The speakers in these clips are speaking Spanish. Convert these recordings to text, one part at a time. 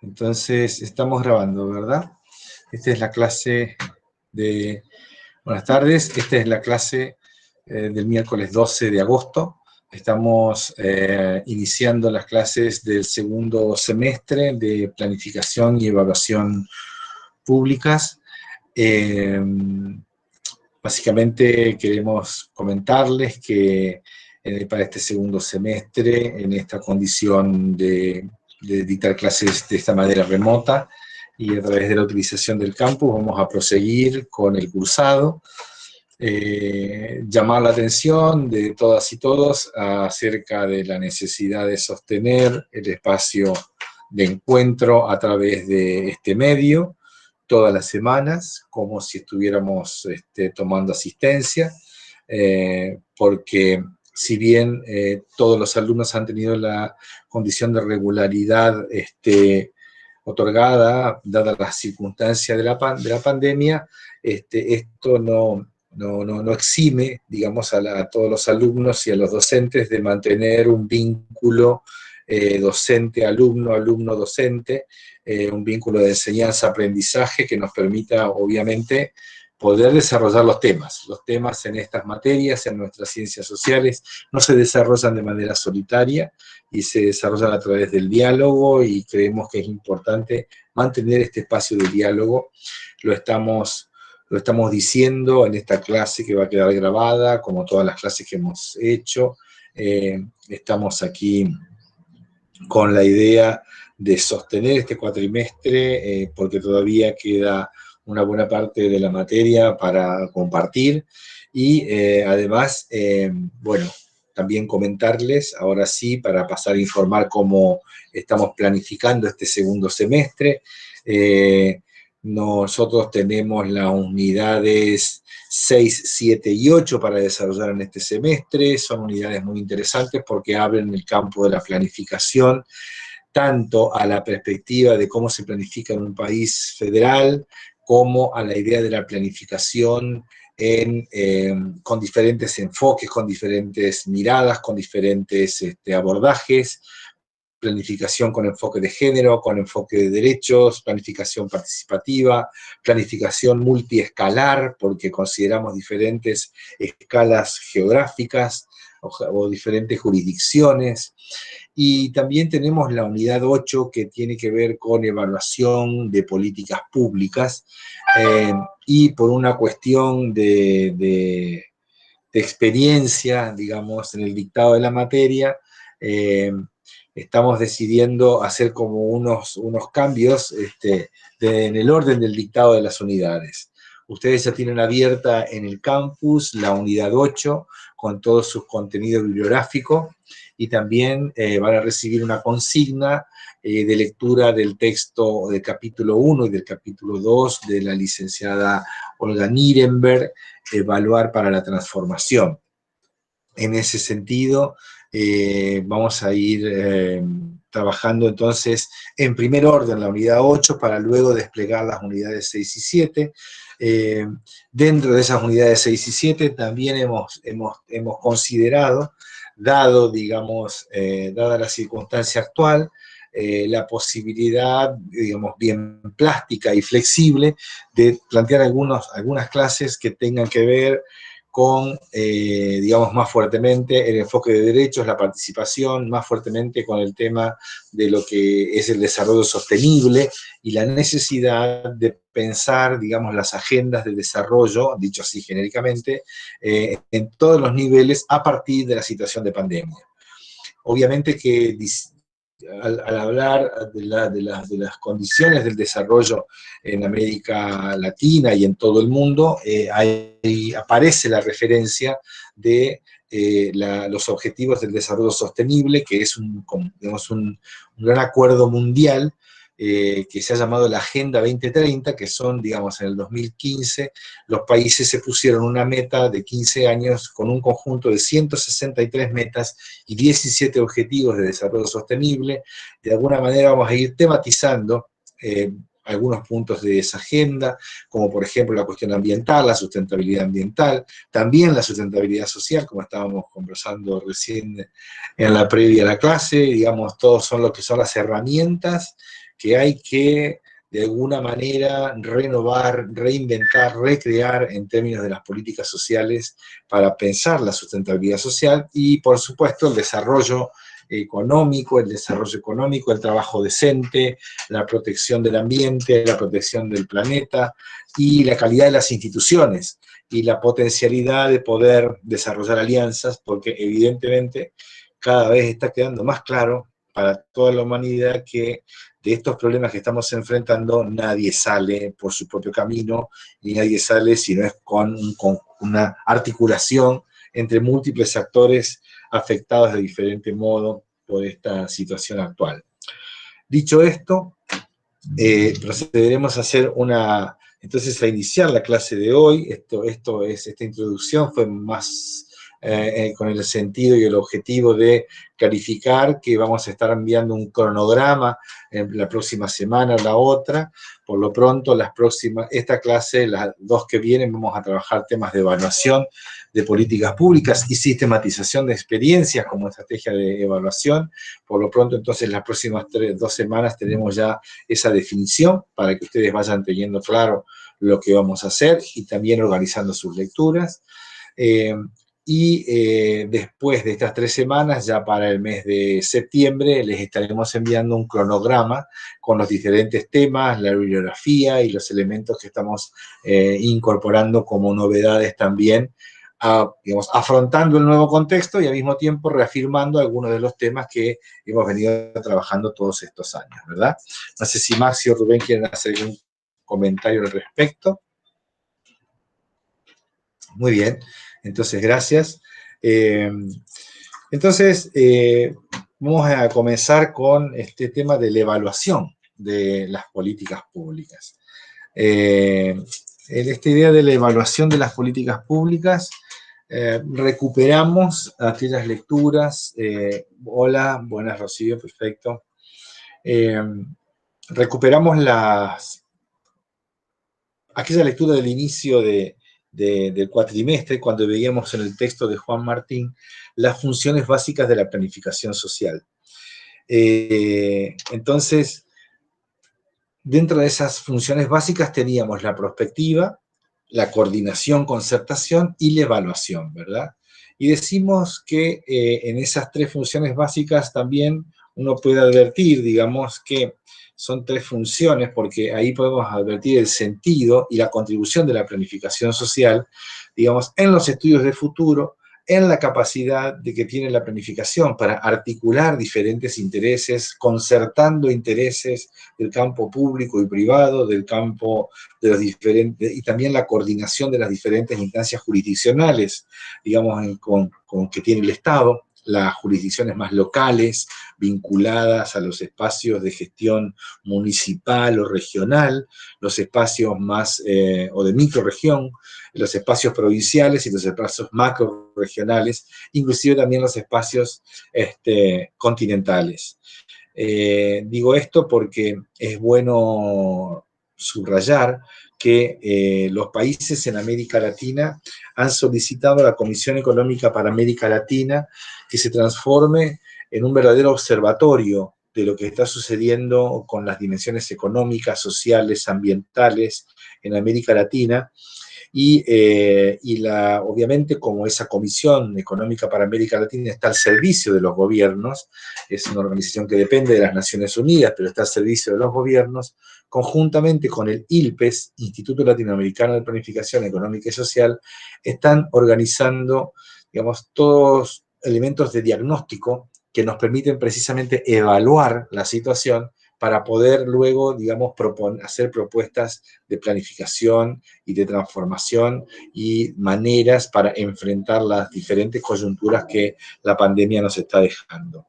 Entonces, estamos grabando, ¿verdad? Esta es la clase de... Buenas tardes, esta es la clase del miércoles 12 de agosto. Estamos iniciando las clases del segundo semestre de planificación y evaluación públicas. Básicamente queremos comentarles que para este segundo semestre, en esta condición de dictar clases de esta manera remota y a través de la utilización del campus, vamos a proseguir con el cursado, llamar la atención de todas y todos acerca de la necesidad de sostener el espacio de encuentro a través de este medio, todas las semanas, como si estuviéramos tomando asistencia, porque si bien todos los alumnos han tenido la condición de regularidad otorgada, dadas las circunstancias de la pandemia, esto no exime, digamos, a todos los alumnos y a los docentes de mantener un vínculo docente-alumno, alumno-docente, un vínculo de enseñanza-aprendizaje que nos permita, obviamente, poder desarrollar los temas. Los temas en estas materias, en nuestras ciencias sociales, no se desarrollan de manera solitaria y se desarrollan a través del diálogo, y creemos que es importante mantener este espacio de diálogo. Lo estamos diciendo en esta clase que va a quedar grabada, como todas las clases que hemos hecho. Estamos aquí con la idea de sostener este cuatrimestre, porque todavía queda una buena parte de la materia para compartir, y además, bueno, también comentarles, ahora sí, para pasar a informar cómo estamos planificando este segundo semestre. Nosotros tenemos las unidades 6, 7 y 8 para desarrollar en este semestre. Son unidades muy interesantes porque abren el campo de la planificación, tanto a la perspectiva de cómo se planifica en un país federal, como a la idea de la planificación con diferentes enfoques, con diferentes miradas, con diferentes abordajes. Planificación con enfoque de género, con enfoque de derechos, planificación participativa, planificación multiescalar, porque consideramos diferentes escalas geográficas o diferentes jurisdicciones. Y también tenemos la unidad 8, que tiene que ver con evaluación de políticas públicas, y por una cuestión de experiencia, digamos, en el dictado de la materia, estamos decidiendo hacer como unos cambios en el orden del dictado de las unidades. Ustedes ya tienen abierta en el campus la unidad 8 con todos sus contenidos bibliográficos, y también van a recibir una consigna de lectura del texto del capítulo 1 y del capítulo 2 de la licenciada Olga Nirenberg, Evaluar para la transformación. En ese sentido, vamos a ir trabajando entonces en primer orden la unidad 8 para luego desplegar las unidades 6 y 7. Dentro de esas unidades 6 y 7 también hemos considerado, digamos, dada la circunstancia actual, la posibilidad, digamos, bien plástica y flexible de plantear algunas clases que tengan que ver con, digamos, más fuertemente el enfoque de derechos, la participación, más fuertemente con el tema de lo que es el desarrollo sostenible y la necesidad de pensar, digamos, las agendas de desarrollo, dicho así genéricamente, en todos los niveles a partir de la situación de pandemia. Obviamente que al hablar de las condiciones del desarrollo en América Latina y en todo el mundo, ahí aparece la referencia de los objetivos del desarrollo sostenible, que es digamos, un gran acuerdo mundial que se ha llamado la Agenda 2030, que son, digamos, en el 2015, los países se pusieron una meta de 15 años con un conjunto de 163 metas y 17 objetivos de desarrollo sostenible. De alguna manera vamos a ir tematizando algunos puntos de esa agenda, como por ejemplo la cuestión ambiental, la sustentabilidad ambiental, también la sustentabilidad social, como estábamos conversando recién en la previa a la clase, digamos, todos son lo que son las herramientas que hay que de alguna manera renovar, reinventar, recrear en términos de las políticas sociales para pensar la sustentabilidad social y, por supuesto, el desarrollo económico, el trabajo decente, la protección del ambiente, la protección del planeta y la calidad de las instituciones y la potencialidad de poder desarrollar alianzas, porque evidentemente cada vez está quedando más claro para toda la humanidad que de estos problemas que estamos enfrentando nadie sale por su propio camino y nadie sale si no es con una articulación entre múltiples actores afectados de diferente modo por esta situación actual. Dicho esto, procederemos a hacer entonces a iniciar la clase de hoy. Esta introducción fue más con el sentido y el objetivo de clarificar que vamos a estar enviando un cronograma en la próxima semana o la otra. Por lo pronto, esta clase, las dos que vienen, vamos a trabajar temas de evaluación de políticas públicas y sistematización de experiencias como estrategia de evaluación. Por lo pronto, entonces, las próximas 2 semanas tenemos ya esa definición para que ustedes vayan teniendo claro lo que vamos a hacer y también organizando sus lecturas. Después de estas 3 semanas, ya para el mes de septiembre, les estaremos enviando un cronograma con los diferentes temas, la bibliografía y los elementos que estamos incorporando como novedades también, digamos, afrontando el nuevo contexto y al mismo tiempo reafirmando algunos de los temas que hemos venido trabajando todos estos años, ¿verdad? No sé si Maxi o Rubén quieren hacer algún comentario al respecto. Muy bien, entonces gracias. Vamos a comenzar con este tema de la evaluación de las políticas públicas. En esta idea de la evaluación de las políticas públicas, recuperamos aquellas lecturas. Hola, buenas, Rocío, perfecto. Recuperamos aquella lectura del inicio del cuatrimestre, cuando veíamos en el texto de Juan Martín las funciones básicas de la planificación social. Entonces, dentro de esas funciones básicas teníamos la prospectiva, la coordinación, concertación y la evaluación, ¿verdad? Y decimos que en esas 3 funciones básicas también uno puede advertir, digamos, que son 3 funciones, porque ahí podemos advertir el sentido y la contribución de la planificación social, digamos, en los estudios de futuro, en la capacidad de que tiene la planificación para articular diferentes intereses, concertando intereses del campo público y privado, del campo de los diferentes, y también la coordinación de las diferentes instancias jurisdiccionales, digamos, con que tiene el Estado, las jurisdicciones más locales, vinculadas a los espacios de gestión municipal o regional, los espacios más, o de microrregión, los espacios provinciales y los espacios macro-regionales, inclusive también los espacios continentales. Digo esto porque es bueno subrayar que los países en América Latina han solicitado a la Comisión Económica para América Latina que se transforme en un verdadero observatorio de lo que está sucediendo con las dimensiones económicas, sociales, ambientales en América Latina. Obviamente, como esa Comisión Económica para América Latina está al servicio de los gobiernos, es una organización que depende de las Naciones Unidas, pero está al servicio de los gobiernos, conjuntamente con el ILPES, Instituto Latinoamericano de Planificación Económica y Social, están organizando, digamos, todos elementos de diagnóstico que nos permiten precisamente evaluar la situación para poder luego, digamos, hacer propuestas de planificación y de transformación y maneras para enfrentar las diferentes coyunturas que la pandemia nos está dejando.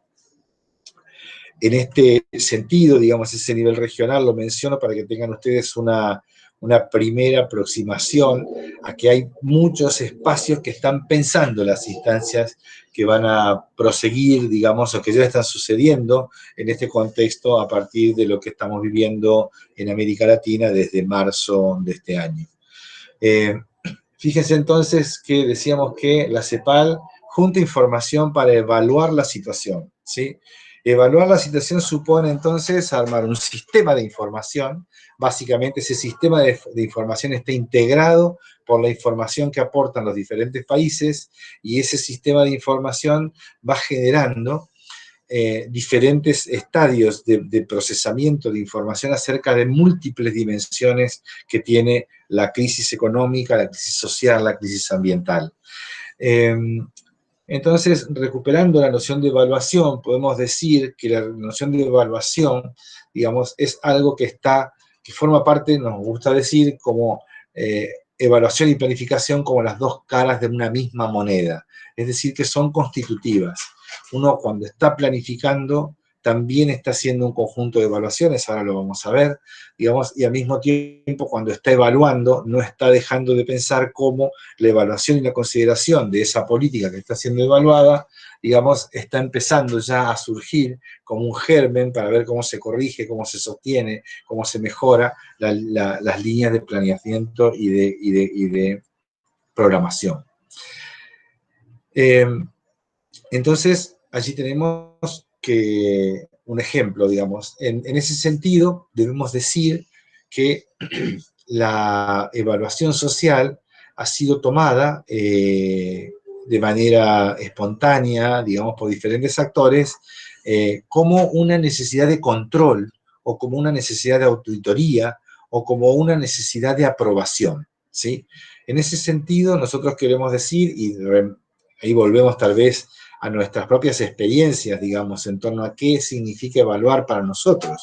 En este sentido, digamos, ese nivel regional lo menciono para que tengan ustedes una una primera aproximación a que hay muchos espacios que están pensando las instancias que van a proseguir, digamos, o que ya están sucediendo en este contexto a partir de lo que estamos viviendo en América Latina desde marzo de este año. Fíjense entonces que decíamos que la CEPAL junta información para evaluar la situación, ¿sí? Evaluar la situación supone entonces armar un sistema de información. Básicamente ese sistema de información está integrado por la información que aportan los diferentes países y ese sistema de información va generando diferentes estadios de procesamiento de información acerca de múltiples dimensiones que tiene la crisis económica, la crisis social, la crisis ambiental. Entonces, recuperando la noción de evaluación, podemos decir que la noción de evaluación, digamos, es algo que forma parte, nos gusta decir, como evaluación y planificación como las dos caras de una misma moneda. Es decir, que son constitutivas. Uno cuando está planificando también está haciendo un conjunto de evaluaciones, ahora lo vamos a ver, digamos, y al mismo tiempo cuando está evaluando no está dejando de pensar cómo la evaluación y la consideración de esa política que está siendo evaluada, digamos, está empezando ya a surgir como un germen para ver cómo se corrige, cómo se sostiene, cómo se mejora las líneas de planeamiento y de programación. Entonces, allí tenemos que un ejemplo, digamos. En ese sentido, debemos decir que la evaluación social ha sido tomada de manera espontánea, digamos, por diferentes actores, como una necesidad de control, o como una necesidad de auditoría, o como una necesidad de aprobación, ¿sí? En ese sentido, nosotros queremos decir, y ahí volvemos tal vez a nuestras propias experiencias, digamos, en torno a qué significa evaluar para nosotros.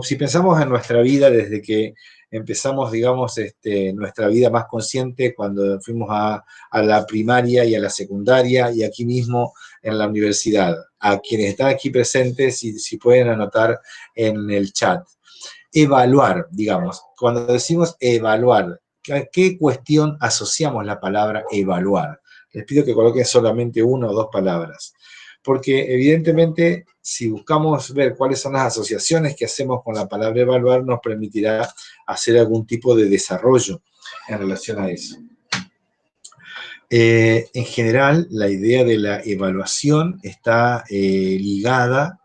Si pensamos en nuestra vida desde que empezamos, digamos, nuestra vida más consciente, cuando fuimos a la primaria y a la secundaria, y aquí mismo en la universidad. A quienes están aquí presentes, si pueden anotar en el chat. Evaluar, digamos, cuando decimos evaluar, ¿a qué cuestión asociamos la palabra evaluar? Les pido que coloquen solamente una o dos palabras, porque evidentemente si buscamos ver cuáles son las asociaciones que hacemos con la palabra evaluar, nos permitirá hacer algún tipo de desarrollo en relación a eso. En general, la idea de la evaluación está ligada,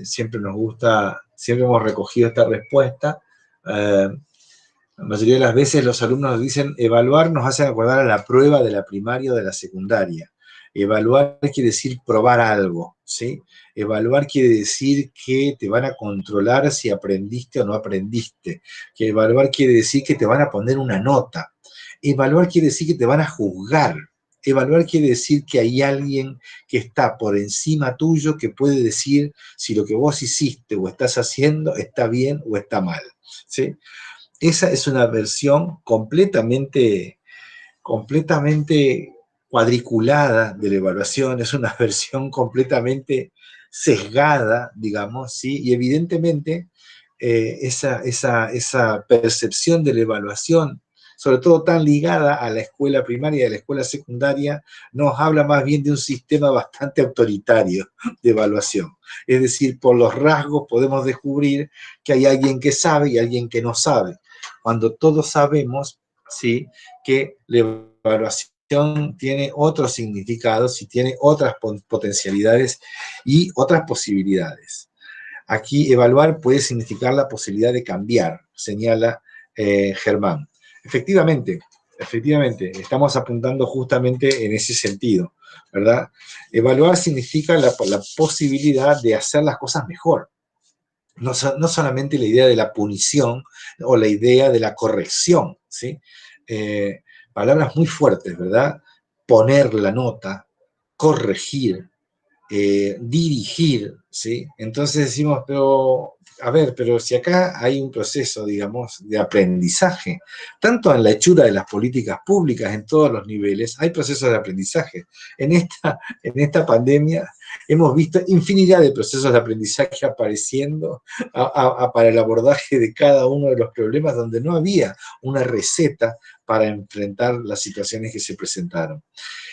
siempre hemos recogido esta respuesta, la mayoría de las veces los alumnos dicen evaluar nos hace acordar a la prueba de la primaria o de la secundaria. Evaluar quiere decir probar algo, ¿sí? Evaluar quiere decir que te van a controlar si aprendiste o no aprendiste. Que evaluar quiere decir que te van a poner una nota. Evaluar quiere decir que te van a juzgar. Evaluar quiere decir que hay alguien que está por encima tuyo que puede decir si lo que vos hiciste o estás haciendo está bien o está mal, ¿sí? Esa es una versión completamente cuadriculada de la evaluación, es una versión completamente sesgada, digamos, ¿sí? Y evidentemente esa percepción de la evaluación, sobre todo tan ligada a la escuela primaria y a la escuela secundaria, nos habla más bien de un sistema bastante autoritario de evaluación. Es decir, por los rasgos podemos descubrir que hay alguien que sabe y alguien que no sabe, cuando todos sabemos, ¿sí?, que la evaluación tiene otros significados y tiene otras potencialidades y otras posibilidades. Aquí evaluar puede significar la posibilidad de cambiar, señala Germán. Efectivamente, estamos apuntando justamente en ese sentido, ¿verdad? Evaluar significa la posibilidad de hacer las cosas mejor. No solamente la idea de la punición o la idea de la corrección, ¿sí? Palabras muy fuertes, ¿verdad? Poner la nota, corregir, dirigir, ¿sí? Entonces decimos, pero si acá hay un proceso, digamos, de aprendizaje, tanto en la hechura de las políticas públicas en todos los niveles, hay procesos de aprendizaje. En esta pandemia hemos visto infinidad de procesos de aprendizaje apareciendo para el abordaje de cada uno de los problemas donde no había una receta para enfrentar las situaciones que se presentaron.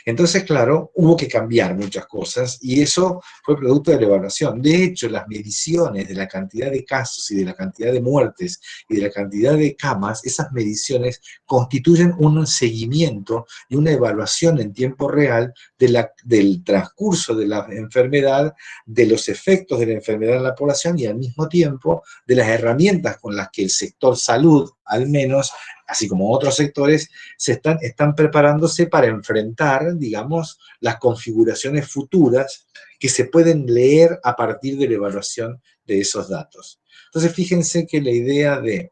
Entonces, claro, hubo que cambiar muchas cosas y eso fue producto de la evaluación. De hecho, las mediciones de la cantidad de casos y de la cantidad de muertes y de la cantidad de camas, esas mediciones constituyen un seguimiento y una evaluación en tiempo real del transcurso de la enfermedad, de los efectos de la enfermedad en la población y al mismo tiempo de las herramientas con las que el sector salud, al menos, así como otros sectores, están preparándose para enfrentar, digamos, las configuraciones futuras que se pueden leer a partir de la evaluación de esos datos. Entonces, fíjense que la idea de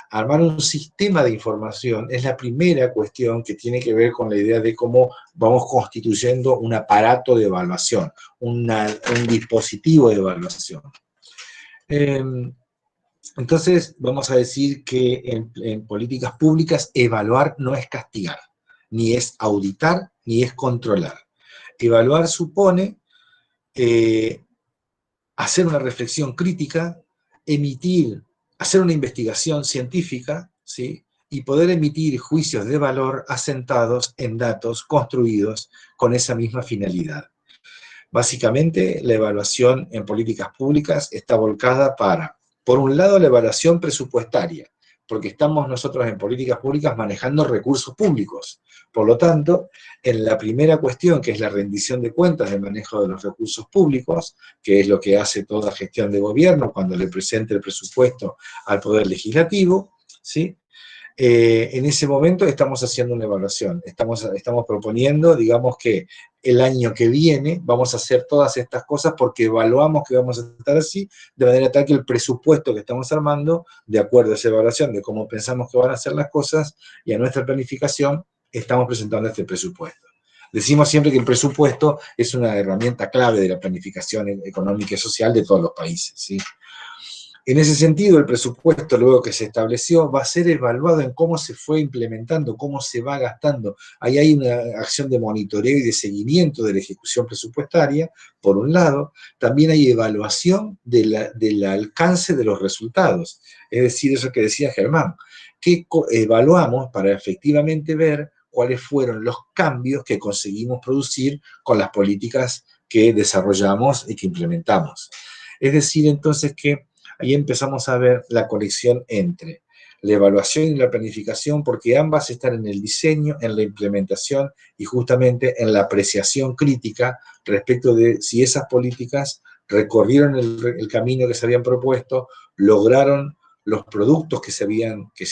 armar un sistema de información es la primera cuestión que tiene que ver con la idea de cómo vamos constituyendo un aparato de evaluación, un dispositivo de evaluación. Entonces, vamos a decir que en políticas públicas evaluar no es castigar, ni es auditar, ni es controlar. Evaluar supone hacer una reflexión crítica, hacer una investigación científica, ¿sí? Y poder emitir juicios de valor asentados en datos construidos con esa misma finalidad. Básicamente, la evaluación en políticas públicas está volcada para, por un lado, la evaluación presupuestaria, porque estamos nosotros en políticas públicas manejando recursos públicos. Por lo tanto, en la primera cuestión, que es la rendición de cuentas del manejo de los recursos públicos, que es lo que hace toda gestión de gobierno cuando le presenta el presupuesto al Poder Legislativo, ¿sí? En ese momento estamos haciendo una evaluación, estamos proponiendo, digamos que el año que viene vamos a hacer todas estas cosas porque evaluamos que vamos a estar así, de manera tal que el presupuesto que estamos armando, de acuerdo a esa evaluación de cómo pensamos que van a ser las cosas y a nuestra planificación, estamos presentando este presupuesto. Decimos siempre que el presupuesto es una herramienta clave de la planificación económica y social de todos los países, ¿sí? En ese sentido, el presupuesto, luego que se estableció, va a ser evaluado en cómo se fue implementando, cómo se va gastando. Ahí hay una acción de monitoreo y de seguimiento de la ejecución presupuestaria, por un lado. También hay evaluación del alcance de los resultados. Es decir, eso que decía Germán, que evaluamos para efectivamente ver cuáles fueron los cambios que conseguimos producir con las políticas que desarrollamos y que implementamos. Es decir, entonces, que ahí empezamos a ver la conexión entre la evaluación y la planificación, porque ambas están en el diseño, en la implementación y justamente en la apreciación crítica respecto de si esas políticas recorrieron el camino que se habían propuesto, lograron los productos que se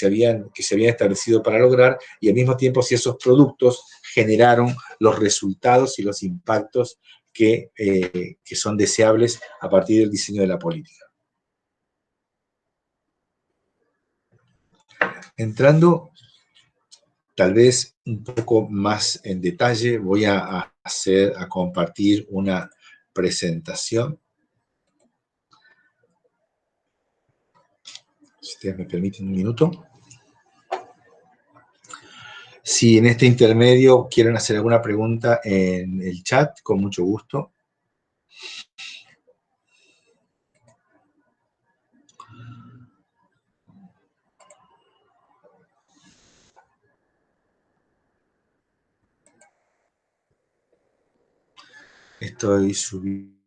habían establecido para lograr, y al mismo tiempo si esos productos generaron los resultados y los impactos que son deseables a partir del diseño de la política. Entrando tal vez un poco más en detalle, voy a compartir una presentación. Si ustedes me permiten un minuto. Si en este intermedio quieren hacer alguna pregunta en el chat, con mucho gusto. Estoy subiendo.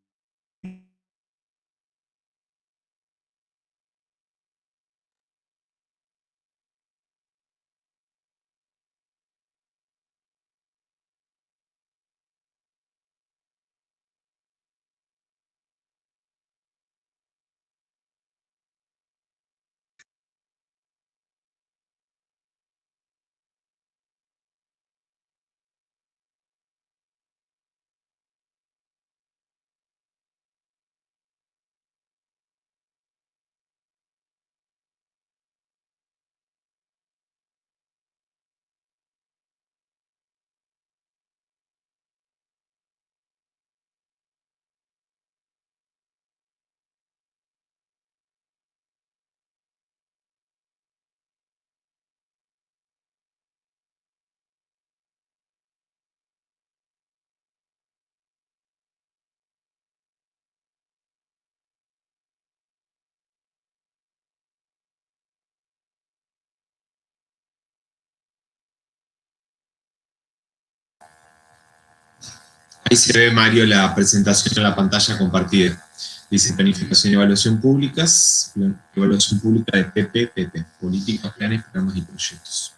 Ahí se ve, Mario, la presentación en la pantalla compartida. Dice planificación y evaluación públicas, evaluación pública de PPPP, políticas, planes, programas y proyectos.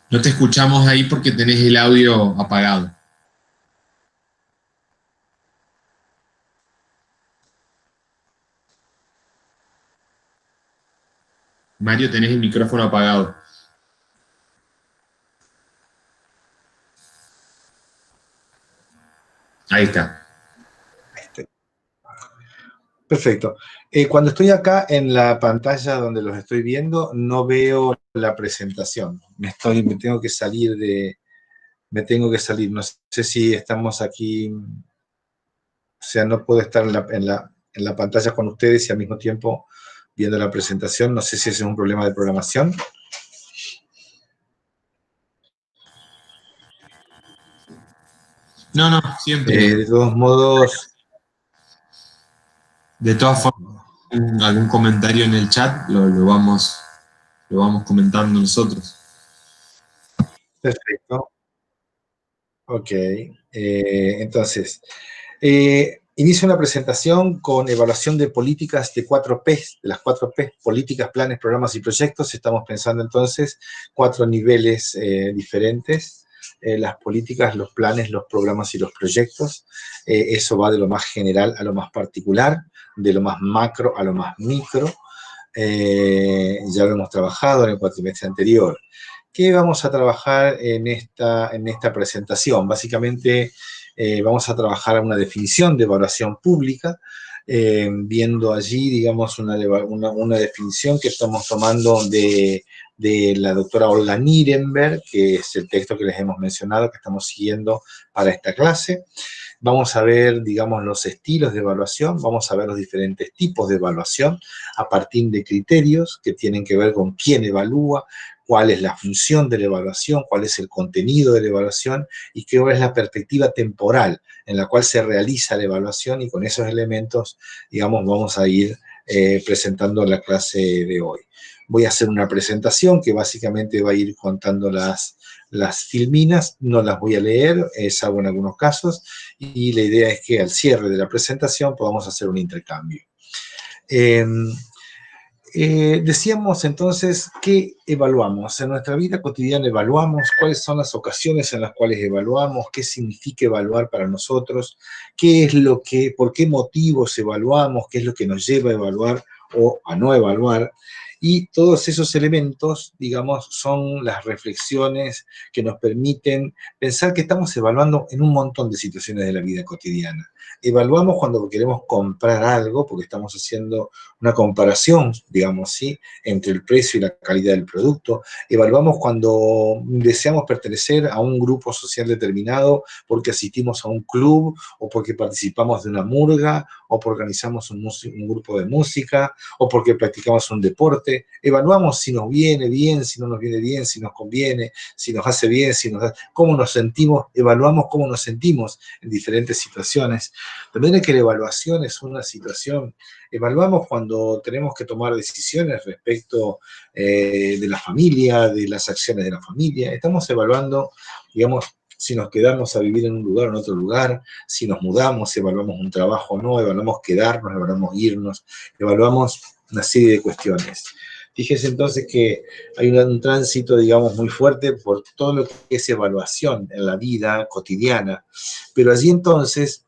No te escuchamos ahí porque tenés el audio apagado. Mario, tenés el micrófono apagado. Ahí está. Perfecto. Cuando estoy acá en la pantalla donde los estoy viendo, no veo la presentación. Me tengo que salir no sé si estamos aquí, o sea, no puedo estar en la pantalla con ustedes y al mismo tiempo viendo la presentación. No sé si ese es un problema de programación. No, siempre. De todos modos... De todas formas, algún comentario en el chat lo vamos comentando nosotros. Perfecto. Ok. Entonces, inicio una presentación con evaluación de políticas de 4P, de las 4P, políticas, planes, programas y proyectos. Estamos pensando entonces 4 niveles diferentes. Las políticas, los planes, los programas y los proyectos. Eso va de lo más general a lo más particular, de lo más macro a lo más micro. Ya lo hemos trabajado en el cuatrimestre anterior. ¿Qué vamos a trabajar en esta presentación? Básicamente vamos a trabajar una definición de evaluación pública, viendo allí, digamos, una definición que estamos tomando de la doctora Olga Nirenberg, que es el texto que les hemos mencionado, que estamos siguiendo para esta clase. Vamos a ver, digamos, los estilos de evaluación, vamos a ver los diferentes tipos de evaluación a partir de criterios que tienen que ver con quién evalúa, cuál es la función de la evaluación, cuál es el contenido de la evaluación y qué es la perspectiva temporal en la cual se realiza la evaluación, y con esos elementos, digamos, vamos a ir presentando la clase de hoy. Voy a hacer una presentación que básicamente va a ir contando las filminas, no las voy a leer, salvo en algunos casos, y la idea es que al cierre de la presentación podamos hacer un intercambio. Decíamos entonces, ¿qué evaluamos? En nuestra vida cotidiana evaluamos, cuáles son las ocasiones en las cuales evaluamos, qué significa evaluar para nosotros, por qué motivos evaluamos, qué es lo que nos lleva a evaluar o a no evaluar. Y todos esos elementos, digamos, son las reflexiones que nos permiten pensar que estamos evaluando en un montón de situaciones de la vida cotidiana. Evaluamos cuando queremos comprar algo, porque estamos haciendo una comparación, digamos, ¿sí?, entre el precio y la calidad del producto. Evaluamos cuando deseamos pertenecer a un grupo social determinado porque asistimos a un club o porque participamos de una murga o porque organizamos un grupo de música o porque practicamos un deporte. Evaluamos si nos viene bien, si no nos viene bien, si nos conviene, si nos hace bien, cómo nos sentimos. Evaluamos cómo nos sentimos en diferentes situaciones. También es que la evaluación es una situación. Evaluamos cuando tenemos que tomar decisiones respecto de la familia, de las acciones de la familia. Estamos evaluando, digamos, si nos quedamos a vivir en un lugar o en otro lugar, si nos mudamos, evaluamos un trabajo o no, evaluamos quedarnos, evaluamos irnos, evaluamos una serie de cuestiones. Fíjese entonces que hay un tránsito, digamos, muy fuerte por todo lo que es evaluación en la vida cotidiana. Pero allí entonces,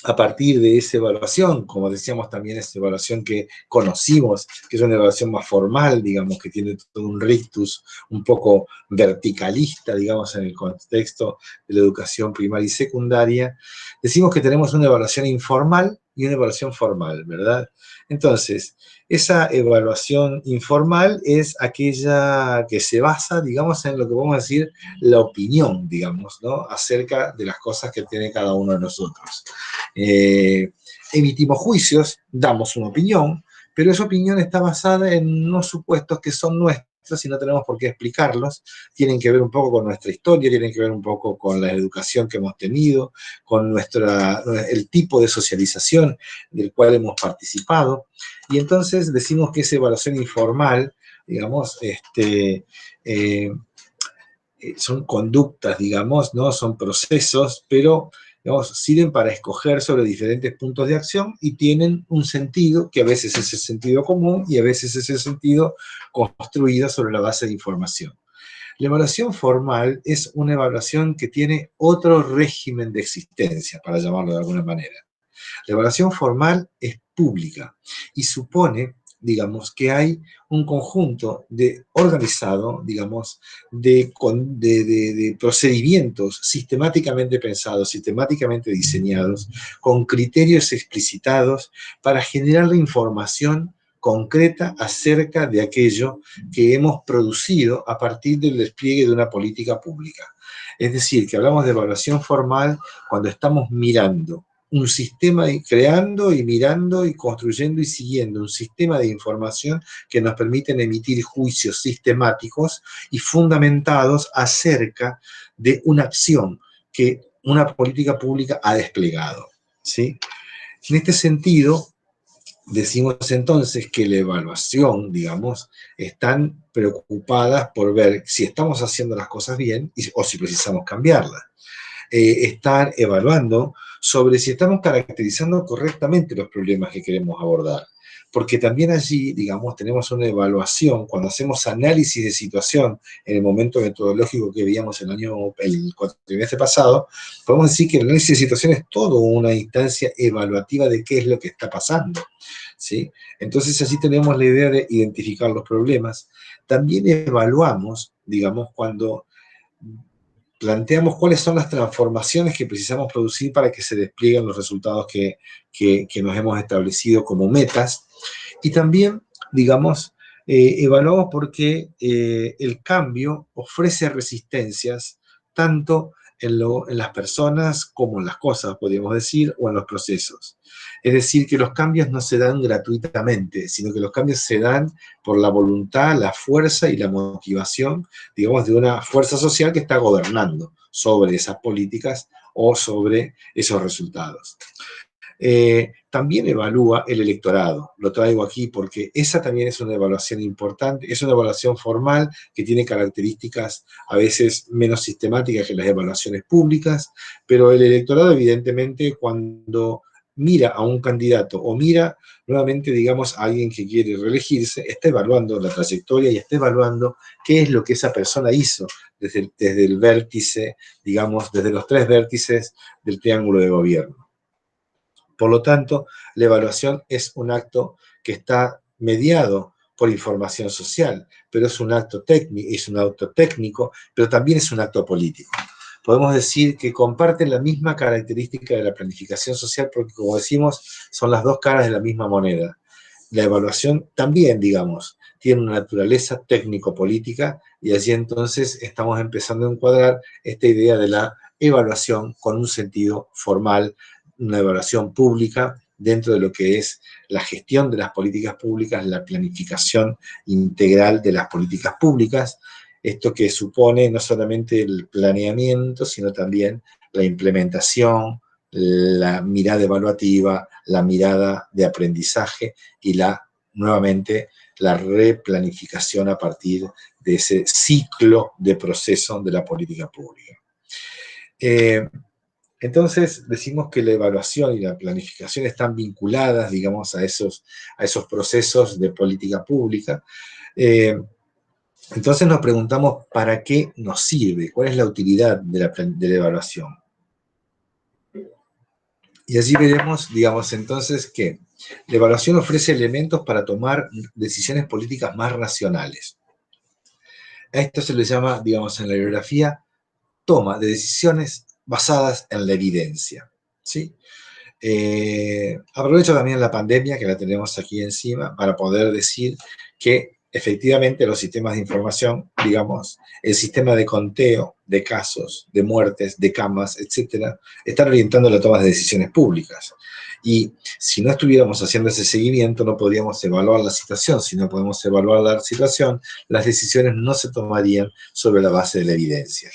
a partir de esa evaluación, como decíamos también, esa evaluación que conocimos, que es una evaluación más formal, digamos, que tiene todo un rictus un poco verticalista, digamos, en el contexto de la educación primaria y secundaria, decimos que tenemos una evaluación informal, y una evaluación formal, ¿verdad? Entonces, esa evaluación informal es aquella que se basa, digamos, en lo que podemos decir la opinión, digamos, ¿no? Acerca de las cosas que tiene cada uno de nosotros. Emitimos juicios, damos una opinión, pero esa opinión está basada en unos supuestos que son nuestros y no tenemos por qué explicarlos, tienen que ver un poco con nuestra historia, tienen que ver un poco con la educación que hemos tenido, con el tipo de socialización del cual hemos participado, y entonces decimos que esa evaluación informal, digamos, son conductas, digamos, ¿no? Son procesos, pero digamos, sirven para escoger sobre diferentes puntos de acción y tienen un sentido, que a veces es el sentido común y a veces es el sentido construido sobre la base de información. La evaluación formal es una evaluación que tiene otro régimen de existencia, para llamarlo de alguna manera. La evaluación formal es pública y supone, digamos, que hay un conjunto organizado, digamos, de procedimientos sistemáticamente pensados, sistemáticamente diseñados, con criterios explicitados para generar la información concreta acerca de aquello que hemos producido a partir del despliegue de una política pública. Es decir, que hablamos de evaluación formal cuando estamos mirando un sistema, creando y mirando y construyendo y siguiendo un sistema de información que nos permiten emitir juicios sistemáticos y fundamentados acerca de una acción que una política pública ha desplegado, ¿sí? En este sentido, decimos entonces que la evaluación, digamos, están preocupadas por ver si estamos haciendo las cosas bien o si precisamos cambiarlas. Estar evaluando sobre si estamos caracterizando correctamente los problemas que queremos abordar. Porque también allí, digamos, tenemos una evaluación, cuando hacemos análisis de situación en el momento metodológico que veíamos el trimestre pasado, podemos decir que el análisis de situación es todo una instancia evaluativa de qué es lo que está pasando, ¿sí? Entonces allí tenemos la idea de identificar los problemas. También evaluamos, digamos, cuando planteamos cuáles son las transformaciones que precisamos producir para que se desplieguen los resultados que nos hemos establecido como metas. Y también, digamos, evaluamos porque el cambio ofrece resistencias tanto en las personas como en las cosas, podríamos decir, o en los procesos. Es decir, que los cambios no se dan gratuitamente, sino que los cambios se dan por la voluntad, la fuerza y la motivación, digamos, de una fuerza social que está gobernando sobre esas políticas o sobre esos resultados. También evalúa el electorado. Lo traigo aquí porque esa también es una evaluación importante, es una evaluación formal que tiene características a veces menos sistemáticas que las evaluaciones públicas, pero el electorado evidentemente cuando mira a un candidato o mira nuevamente, digamos, a alguien que quiere reelegirse, está evaluando la trayectoria y está evaluando qué es lo que esa persona hizo desde el vértice, digamos, desde los 3 vértices del triángulo de gobierno. Por lo tanto, la evaluación es un acto que está mediado por información social, pero es un acto técnico, pero también es un acto político. Podemos decir que comparten la misma característica de la planificación social porque, como decimos, son las dos caras de la misma moneda. La evaluación también, digamos, tiene una naturaleza técnico-política y allí entonces estamos empezando a encuadrar esta idea de la evaluación con un sentido formal, una evaluación pública dentro de lo que es la gestión de las políticas públicas, la planificación integral de las políticas públicas, esto que supone no solamente el planeamiento, sino también la implementación, la mirada evaluativa, la mirada de aprendizaje y nuevamente, la replanificación a partir de ese ciclo de proceso de la política pública. Entonces, decimos que la evaluación y la planificación están vinculadas, digamos, a esos procesos de política pública. Entonces nos preguntamos, ¿para qué nos sirve? ¿Cuál es la utilidad de la evaluación? Y allí veremos, digamos, entonces que la evaluación ofrece elementos para tomar decisiones políticas más racionales. A esto se le llama, digamos, en la bibliografía, toma de decisiones basadas en la evidencia, ¿sí? Aprovecho también la pandemia, que la tenemos aquí encima, para poder decir que efectivamente los sistemas de información, digamos, el sistema de conteo de casos, de muertes, de camas, etcétera, están orientando la toma de decisiones públicas. Y si no estuviéramos haciendo ese seguimiento, no podríamos evaluar la situación. Si no podemos evaluar la situación, las decisiones no se tomarían sobre la base de la evidencia.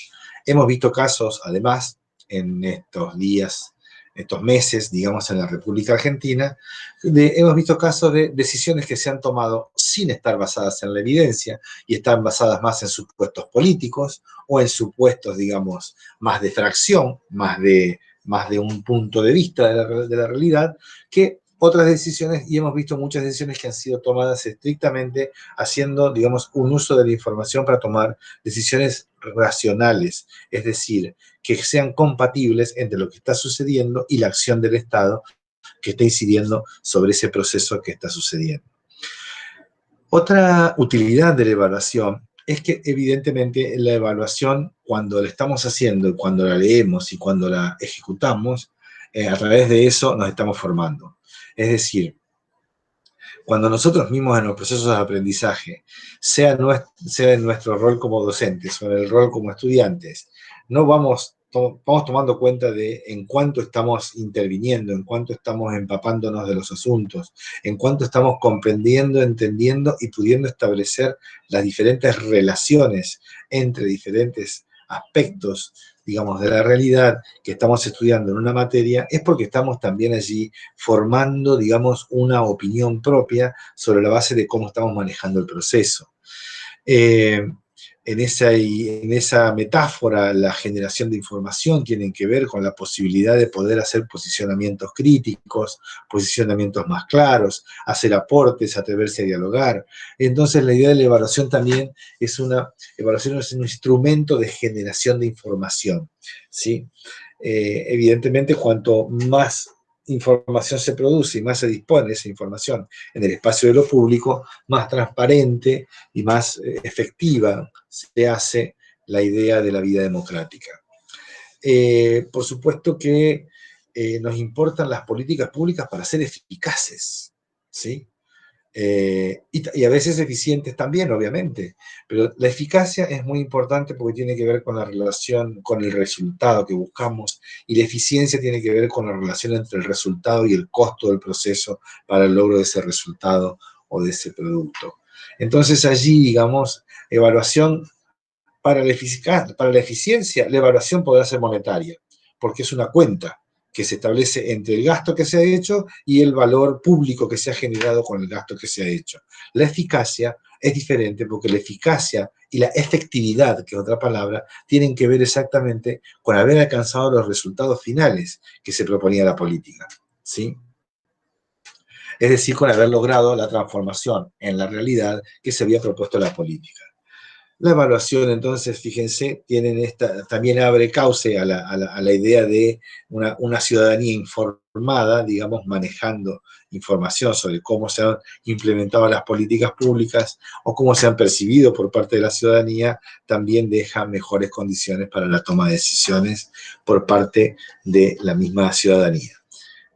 Hemos visto casos, además, en estos días, estos meses, digamos, en la República Argentina, hemos visto casos de decisiones que se han tomado sin estar basadas en la evidencia y están basadas más en supuestos políticos o en supuestos, digamos, más de fracción, más de un punto de vista de la realidad, que otras decisiones, y hemos visto muchas decisiones que han sido tomadas estrictamente haciendo, digamos, un uso de la información para tomar decisiones racionales, es decir, que sean compatibles entre lo que está sucediendo y la acción del Estado que está incidiendo sobre ese proceso que está sucediendo. Otra utilidad de la evaluación es que evidentemente la evaluación, cuando la estamos haciendo, cuando la leemos y cuando la ejecutamos, a través de eso nos estamos formando. Es decir, cuando nosotros mismos en los procesos de aprendizaje, sea en nuestro rol como docentes o en el rol como estudiantes, no vamos tomando cuenta de en cuánto estamos interviniendo, en cuánto estamos empapándonos de los asuntos, en cuánto estamos comprendiendo, entendiendo y pudiendo establecer las diferentes relaciones entre diferentes aspectos, digamos, de la realidad que estamos estudiando en una materia, es porque estamos también allí formando, digamos, una opinión propia sobre la base de cómo estamos manejando el proceso. En esa metáfora, la generación de información tiene que ver con la posibilidad de poder hacer posicionamientos críticos, posicionamientos más claros, hacer aportes, atreverse a dialogar. Entonces, la idea de la evaluación también es un instrumento de generación de información, ¿sí? Evidentemente, cuanto más información se produce y más se dispone de esa información en el espacio de lo público, más transparente y más efectiva se hace la idea de la vida democrática. Por supuesto que nos importan las políticas públicas para ser eficaces, ¿sí? Y a veces eficientes también, obviamente, pero la eficacia es muy importante porque tiene que ver con la relación, con el resultado que buscamos, y la eficiencia tiene que ver con la relación entre el resultado y el costo del proceso para el logro de ese resultado o de ese producto. Entonces allí, digamos, evaluación para la eficiencia, la evaluación podrá ser monetaria, porque es una cuenta que se establece entre el gasto que se ha hecho y el valor público que se ha generado con el gasto que se ha hecho. La eficacia es diferente porque la eficacia y la efectividad, que es otra palabra, tienen que ver exactamente con haber alcanzado los resultados finales que se proponía la política, ¿sí? Es decir, con haber logrado la transformación en la realidad que se había propuesto la política. La evaluación, entonces, fíjense, también abre cauce a la idea de una ciudadanía informada, digamos, manejando información sobre cómo se han implementado las políticas públicas o cómo se han percibido por parte de la ciudadanía, también deja mejores condiciones para la toma de decisiones por parte de la misma ciudadanía.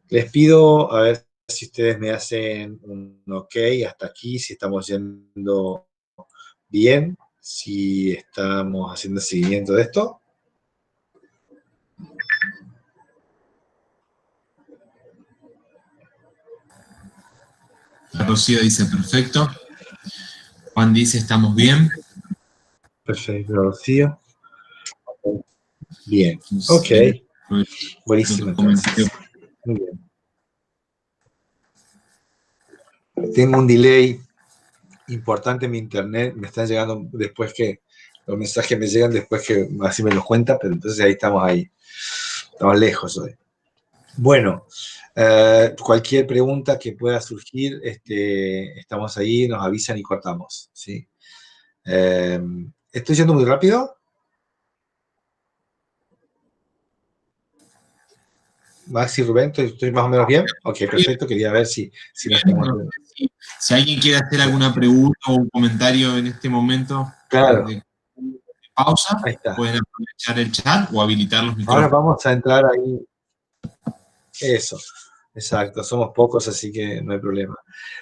Les pido, a ver si ustedes me hacen un ok hasta aquí, si estamos yendo bien, si estamos haciendo seguimiento de esto. Rocío dice perfecto. Juan dice estamos bien. Perfecto, Rocío. Bien, ok. Buenísimo, entonces. Muy bien. Tengo un delay importante en mi internet, me están llegando después que, los mensajes me llegan después que así me los cuenta, pero entonces ahí, estamos lejos hoy. Bueno, cualquier pregunta que pueda surgir, estamos ahí, nos avisan y cortamos, ¿sí? ¿Estoy yendo muy rápido? Maxi, Rubén, ¿estoy más o menos bien? Ok, perfecto, quería ver si no estamos... Si alguien quiere hacer alguna pregunta o un comentario en este momento, claro, de pausa, ahí está. pueden aprovechar el chat o habilitar los micrófonos. Ahora vamos a entrar ahí. Eso, exacto, somos pocos, así que no hay problema.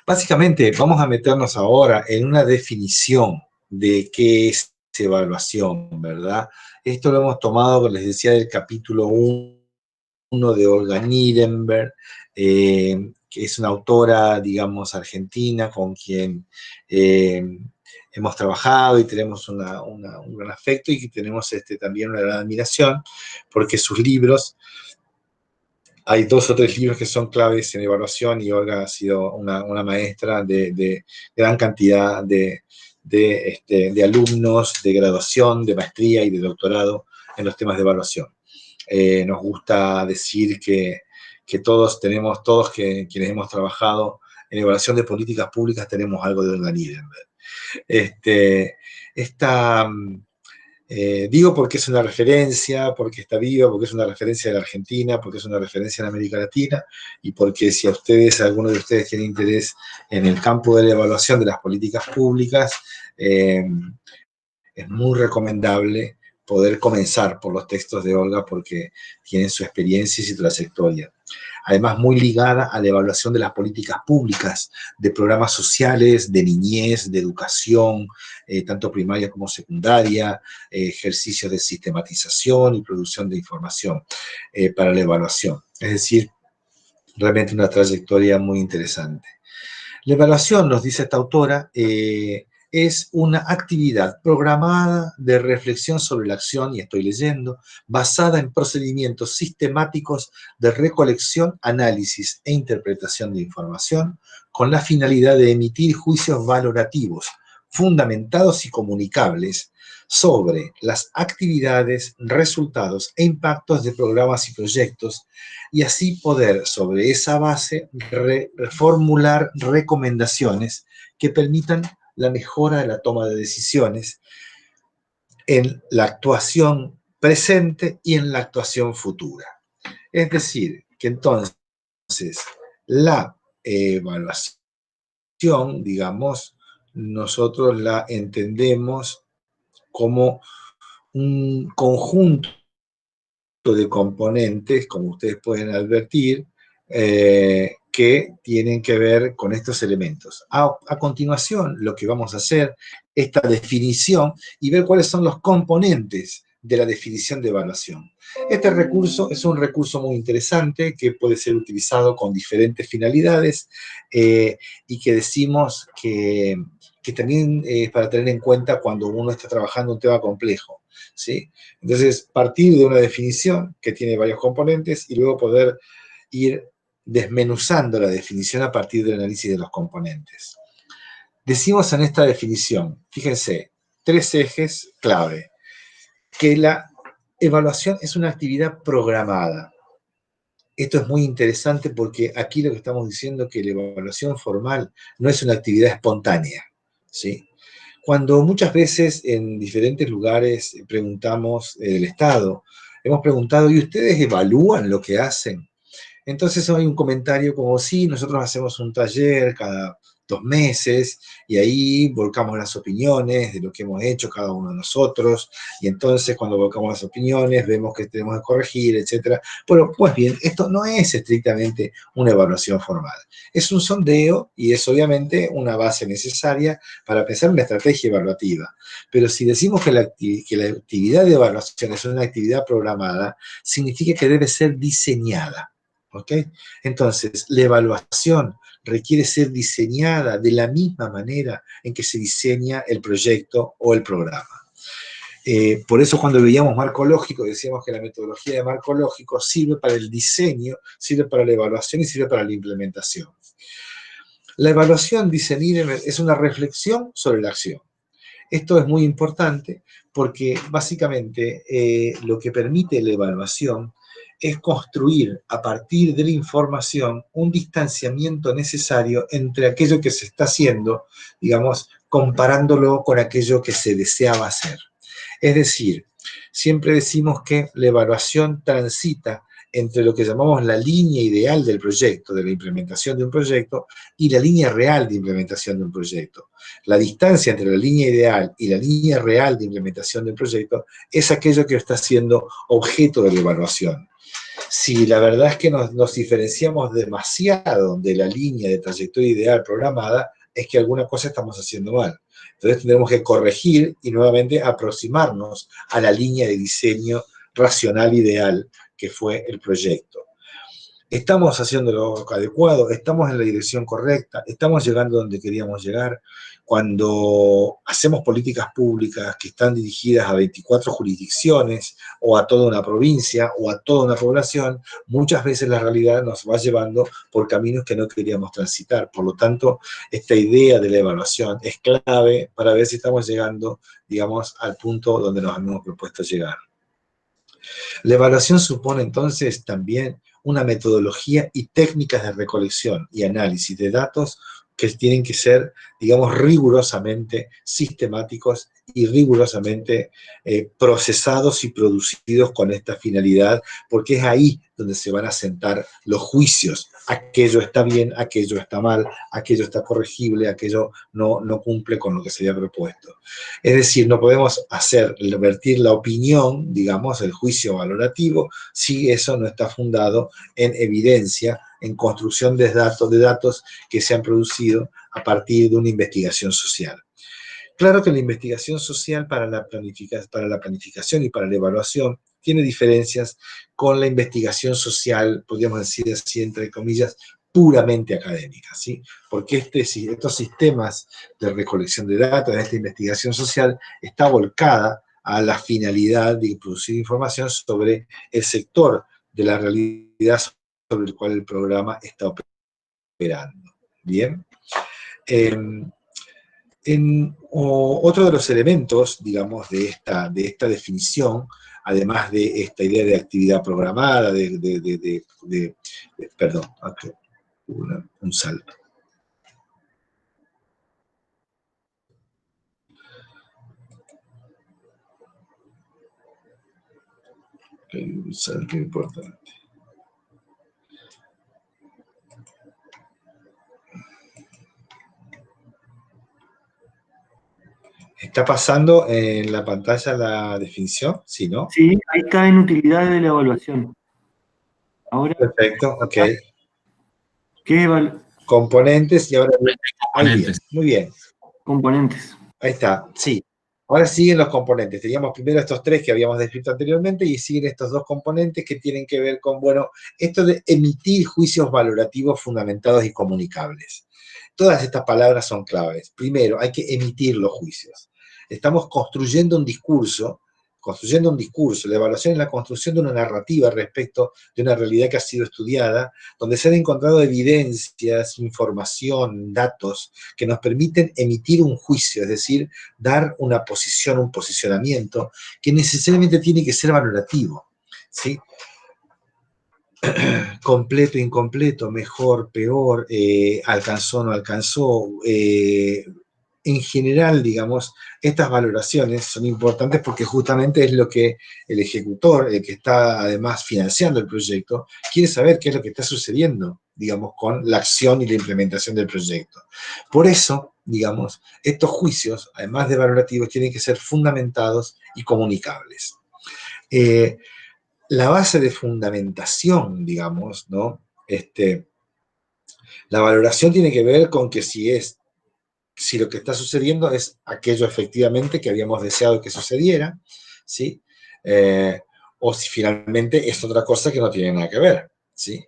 Básicamente, vamos a meternos ahora en una definición de qué es evaluación, ¿verdad? Esto lo hemos tomado, como les decía, del capítulo 1 de Olga Nirenberg, que es una autora, digamos, argentina, con quien hemos trabajado y tenemos un gran afecto, y que tenemos también una gran admiración, porque sus libros, hay 2 o 3 libros que son claves en evaluación, y Olga ha sido una maestra de gran cantidad de alumnos de graduación, de maestría y de doctorado en los temas de evaluación. Nos gusta decir que todos quienes hemos trabajado en evaluación de políticas públicas tenemos algo de Olga Nirenberg. Esta digo porque es una referencia, porque está viva, porque es una referencia de la Argentina, porque es una referencia en América Latina, y porque si alguno de ustedes tiene interés en el campo de la evaluación de las políticas públicas, es muy recomendable poder comenzar por los textos de Olga, porque tienen su experiencia y su trayectoria. Además, muy ligada a la evaluación de las políticas públicas, de programas sociales, de niñez, de educación, tanto primaria como secundaria, ejercicios de sistematización y producción de información para la evaluación. Es decir, realmente una trayectoria muy interesante. La evaluación, nos dice esta autora, es una actividad programada de reflexión sobre la acción, y estoy leyendo, basada en procedimientos sistemáticos de recolección, análisis e interpretación de información, con la finalidad de emitir juicios valorativos, fundamentados y comunicables, sobre las actividades, resultados e impactos de programas y proyectos, y así poder, sobre esa base, reformular recomendaciones que permitan la mejora de la toma de decisiones en la actuación presente y en la actuación futura. Es decir, que entonces la evaluación, digamos, nosotros la entendemos como un conjunto de componentes, como ustedes pueden advertir, que tienen que ver con estos elementos. A continuación, lo que vamos a hacer, esta definición, y ver cuáles son los componentes de la definición de evaluación. Este recurso es un recurso muy interesante que puede ser utilizado con diferentes finalidades, y que decimos que también es para tener en cuenta cuando uno está trabajando un tema complejo, ¿sí? Entonces, partir de una definición que tiene varios componentes y luego poder ir desmenuzando la definición a partir del análisis de los componentes. Decimos en esta definición, fíjense, 3 ejes clave, que la evaluación es una actividad programada. Esto es muy interesante porque aquí lo que estamos diciendo es que la evaluación formal no es una actividad espontánea, ¿sí? Cuando muchas veces en diferentes lugares preguntamos del Estado, hemos preguntado, ¿y ustedes evalúan lo que hacen? Entonces hay un comentario como, sí, nosotros hacemos un taller cada 2 meses y ahí volcamos las opiniones de lo que hemos hecho cada uno de nosotros, y entonces cuando volcamos las opiniones vemos que tenemos que corregir, etc. Bueno, pues bien, esto no es estrictamente una evaluación formal. Es un sondeo y es obviamente una base necesaria para pensar una estrategia evaluativa. Pero si decimos que la actividad de evaluación es una actividad programada, significa que debe ser diseñada. ¿Ok? Entonces, la evaluación requiere ser diseñada de la misma manera en que se diseña el proyecto o el programa. Por eso cuando veíamos marco lógico, decíamos que la metodología de marco lógico sirve para el diseño, sirve para la evaluación y sirve para la implementación. La evaluación, dice Nirenberg, es una reflexión sobre la acción. Esto es muy importante porque básicamente lo que permite la evaluación es construir a partir de la información un distanciamiento necesario entre aquello que se está haciendo, digamos, comparándolo con aquello que se deseaba hacer. Es decir, siempre decimos que la evaluación transita entre lo que llamamos la línea ideal del proyecto, de la implementación de un proyecto, y la línea real de implementación de un proyecto. La distancia entre la línea ideal y la línea real de implementación del proyecto es aquello que está siendo objeto de la evaluación. Si la verdad es que nos diferenciamos demasiado de la línea de trayectoria ideal programada, es que alguna cosa estamos haciendo mal. Entonces tendremos que corregir y nuevamente aproximarnos a la línea de diseño racional ideal que fue el proyecto. ¿Estamos haciendo lo adecuado? ¿Estamos en la dirección correcta? ¿Estamos llegando donde queríamos llegar? Cuando hacemos políticas públicas que están dirigidas a 24 jurisdicciones o a toda una provincia o a toda una población, muchas veces la realidad nos va llevando por caminos que no queríamos transitar. Por lo tanto, esta idea de la evaluación es clave para ver si estamos llegando, digamos, al punto donde nos hemos propuesto llegar. La evaluación supone entonces también una metodología y técnicas de recolección y análisis de datos que tienen que ser, digamos, rigurosamente sistemáticos y rigurosamente procesados y producidos con esta finalidad, porque es ahí donde se van a sentar los juicios. Aquello está bien, aquello está mal, aquello está corregible, aquello no cumple con lo que se había propuesto. Es decir, no podemos vertir la opinión, digamos, el juicio valorativo, si eso no está fundado en evidencia, en construcción de datos que se han producido a partir de una investigación social. Claro que la investigación social para la planificación y para la evaluación tiene diferencias con la investigación social, podríamos decir así, entre comillas, puramente académica, ¿sí? Porque estos sistemas de recolección de datos, esta investigación social, está volcada a la finalidad de producir información sobre el sector de la realidad sobre el cual el programa está operando. ¿Bien? Otro de los elementos, digamos, de esta definición, además de esta idea de actividad programada, perdón, un salto. Un salto importante. ¿Está pasando en la pantalla la definición? ¿Sí, no? Sí, ahí está en utilidades de la evaluación. Ahora, perfecto, ok. ¿qué componentes y ahora... Componentes. Muy bien. Componentes. Ahí está, sí. Ahora siguen los componentes. Teníamos primero estos tres que habíamos descrito anteriormente y siguen estos dos componentes que tienen que ver con, bueno, esto de emitir juicios valorativos fundamentados y comunicables. Todas estas palabras son claves. Primero, hay que emitir los juicios. Estamos construyendo un discurso. La evaluación es la construcción de una narrativa respecto de una realidad que ha sido estudiada, donde se han encontrado evidencias, información, datos que nos permiten emitir un juicio, es decir, dar una posición, un posicionamiento que necesariamente tiene que ser valorativo, ¿sí? Completo, incompleto, mejor, peor, alcanzó, no alcanzó. En general, digamos, estas valoraciones son importantes porque justamente es lo que el ejecutor, el que está además financiando el proyecto, quiere saber qué es lo que está sucediendo, digamos, con la acción y la implementación del proyecto. Por eso, digamos, estos juicios, además de valorativos, tienen que ser fundamentados y comunicables. La base de fundamentación, digamos, ¿no? La valoración tiene que ver con que si lo que está sucediendo es aquello efectivamente que habíamos deseado que sucediera, ¿sí? O si finalmente es otra cosa que no tiene nada que ver, ¿sí?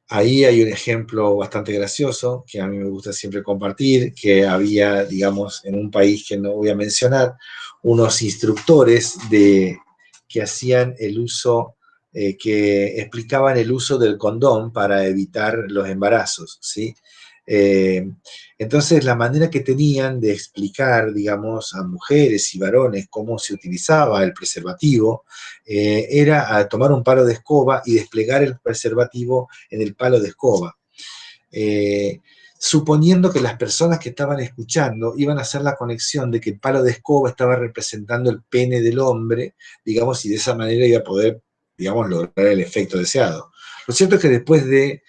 Ahí hay un ejemplo bastante gracioso que a mí me gusta siempre compartir, que había, digamos, en un país que no voy a mencionar, unos instructores que hacían el uso, que explicaban el uso del condón para evitar los embarazos, ¿sí? Entonces, la manera que tenían de explicar, digamos, a mujeres y varones cómo se utilizaba el preservativo, era a tomar un palo de escoba y desplegar el preservativo en el palo de escoba. Suponiendo que las personas que estaban escuchando iban a hacer la conexión de que el palo de escoba estaba representando el pene del hombre, digamos, y de esa manera iba a poder, digamos, lograr el efecto deseado. Lo cierto es que después de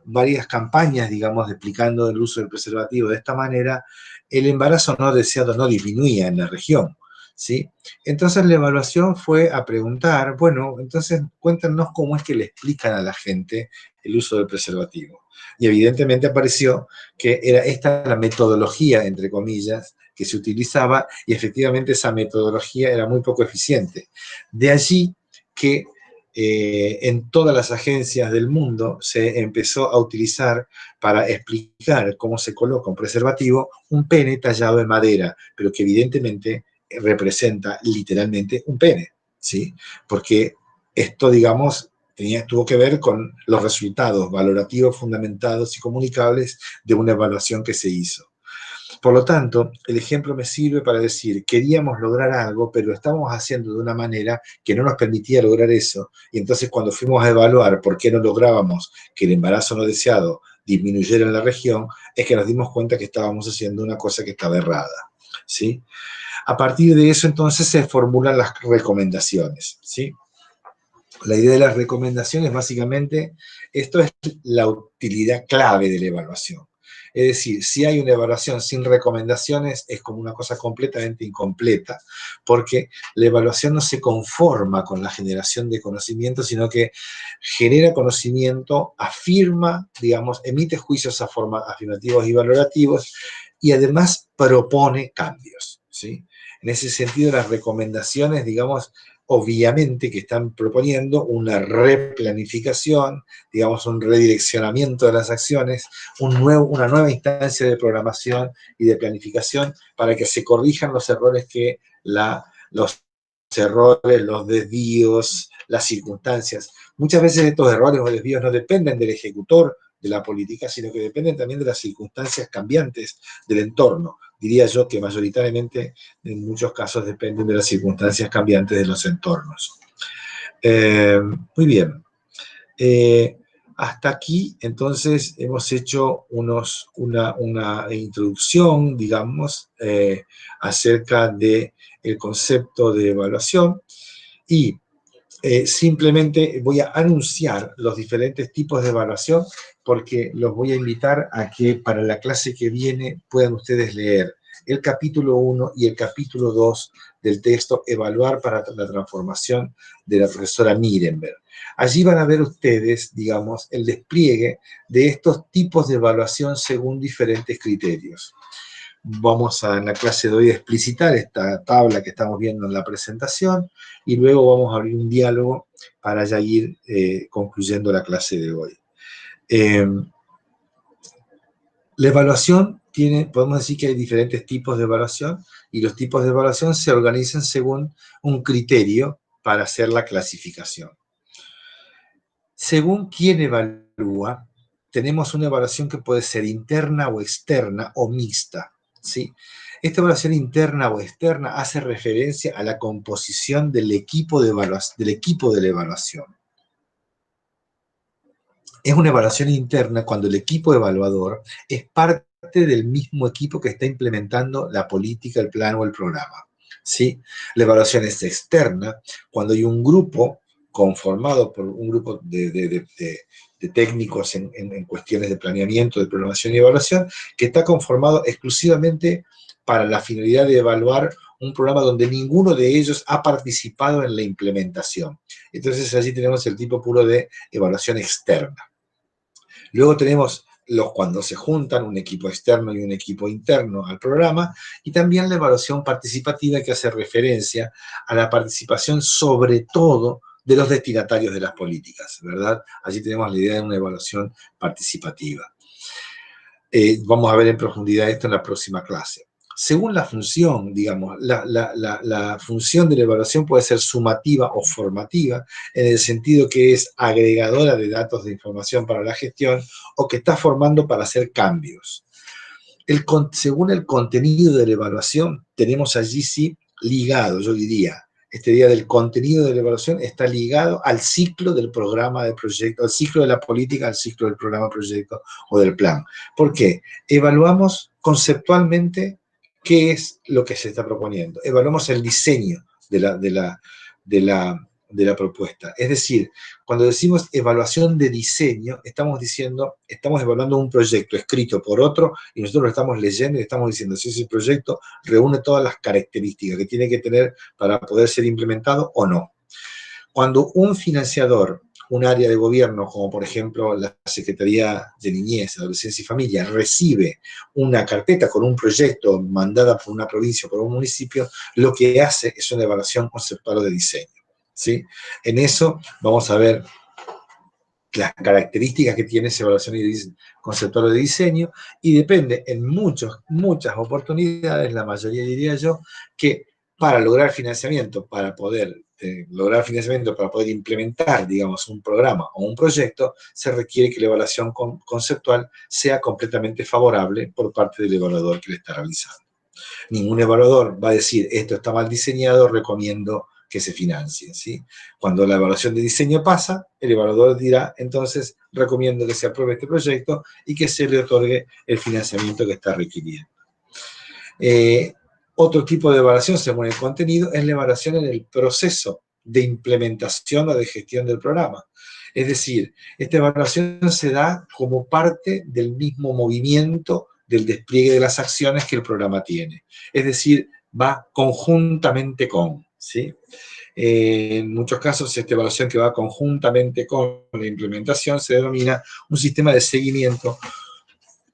varias campañas, digamos, explicando el uso del preservativo de esta manera, el embarazo no deseado no disminuía en la región, ¿sí? Entonces la evaluación fue a preguntar, bueno, entonces cuéntanos cómo es que le explican a la gente el uso del preservativo. Y evidentemente apareció que era esta la metodología, entre comillas, que se utilizaba, y efectivamente esa metodología era muy poco eficiente. De allí que en todas las agencias del mundo se empezó a utilizar para explicar cómo se coloca un preservativo un pene tallado en madera, pero que evidentemente representa literalmente un pene, ¿sí? Porque esto, digamos, tuvo que ver con los resultados valorativos, fundamentados y comunicables de una evaluación que se hizo. Por lo tanto, el ejemplo me sirve para decir, queríamos lograr algo, pero lo estábamos haciendo de una manera que no nos permitía lograr eso. Y entonces cuando fuimos a evaluar por qué no lográbamos que el embarazo no deseado disminuyera en la región, es que nos dimos cuenta que estábamos haciendo una cosa que estaba errada, ¿sí? A partir de eso, entonces, se formulan las recomendaciones, ¿sí? La idea de las recomendaciones, básicamente, esto es la utilidad clave de la evaluación. Es decir, si hay una evaluación sin recomendaciones, es como una cosa completamente incompleta, porque la evaluación no se conforma con la generación de conocimiento, sino que genera conocimiento, afirma, digamos, emite juicios afirmativos y valorativos, y además propone cambios, ¿sí? En ese sentido, las recomendaciones, digamos, obviamente que están proponiendo una replanificación, digamos, un redireccionamiento de las acciones, una nueva instancia de programación y de planificación para que se corrijan los errores que los errores, los desvíos, las circunstancias. Muchas veces estos errores o desvíos no dependen del ejecutor de la política, sino que dependen también de las circunstancias cambiantes del entorno. Diría yo que mayoritariamente, en muchos casos, dependen de las circunstancias cambiantes de los entornos. Muy bien. Hasta aquí, entonces, hemos hecho una introducción, digamos, acerca del concepto de evaluación, y simplemente voy a anunciar los diferentes tipos de evaluación, porque los voy a invitar a que para la clase que viene puedan ustedes leer el capítulo 1 y el capítulo 2 del texto Evaluar para la transformación, de la profesora Nirenberg. Allí van a ver ustedes, digamos, el despliegue de estos tipos de evaluación según diferentes criterios. Vamos en la clase de hoy a explicitar esta tabla que estamos viendo en la presentación, y luego vamos a abrir un diálogo para ya ir concluyendo la clase de hoy. La evaluación podemos decir que hay diferentes tipos de evaluación, y los tipos de evaluación se organizan según un criterio para hacer la clasificación. Según quién evalúa, tenemos una evaluación que puede ser interna o externa o mixta, ¿sí? Esta evaluación interna o externa hace referencia a la composición del equipo de la evaluación. Es una evaluación interna cuando el equipo evaluador es parte del mismo equipo que está implementando la política, el plan o el programa, ¿sí? La evaluación es externa cuando hay un grupo conformado por un grupo de técnicos en cuestiones de planeamiento, de programación y evaluación, que está conformado exclusivamente para la finalidad de evaluar un programa donde ninguno de ellos ha participado en la implementación. Entonces allí tenemos el tipo puro de evaluación externa. Luego tenemos cuando se juntan un equipo externo y un equipo interno al programa, y también la evaluación participativa, que hace referencia a la participación sobre todo de los destinatarios de las políticas, ¿verdad? Allí tenemos la idea de una evaluación participativa. Vamos a ver en profundidad esto en la próxima clase. Según la función, digamos, la función de la evaluación puede ser sumativa o formativa, en el sentido que es agregadora de datos de información para la gestión, o que está formando para hacer cambios. Según el contenido de la evaluación, tenemos allí sí ligado, yo diría, esta idea del contenido de la evaluación está ligado al ciclo del programa de proyecto, al ciclo de la política, al ciclo del programa de proyecto o del plan. ¿Por qué? Evaluamos conceptualmente qué es lo que se está proponiendo. Evaluamos el diseño de de la propuesta. Es decir, cuando decimos evaluación de diseño, estamos diciendo, estamos evaluando un proyecto escrito por otro y nosotros lo estamos leyendo y estamos diciendo si ese proyecto reúne todas las características que tiene que tener para poder ser implementado o no. Cuando un financiador, un área de gobierno, como por ejemplo la Secretaría de Niñez, Adolescencia y Familia, recibe una carpeta con un proyecto mandada por una provincia o por un municipio, lo que hace es una evaluación conceptual o de diseño, ¿sí? En eso vamos a ver las características que tiene esa evaluación conceptual o de diseño, y depende en muchas oportunidades, la mayoría diría yo, que para lograr financiamiento, para poder implementar, digamos, un programa o un proyecto, se requiere que la evaluación conceptual sea completamente favorable por parte del evaluador que le está realizando. Ningún evaluador va a decir, esto está mal diseñado, recomiendo que se financie, ¿sí? Cuando la evaluación de diseño pasa, el evaluador dirá, entonces, recomiendo que se apruebe este proyecto y que se le otorgue el financiamiento que está requiriendo. Otro tipo de evaluación, según el contenido, es la evaluación en el proceso de implementación o de gestión del programa. Es decir, esta evaluación se da como parte del mismo movimiento del despliegue de las acciones que el programa tiene. Es decir, va conjuntamente con, ¿sí? En muchos casos, esta evaluación que va conjuntamente con la implementación se denomina un sistema de seguimiento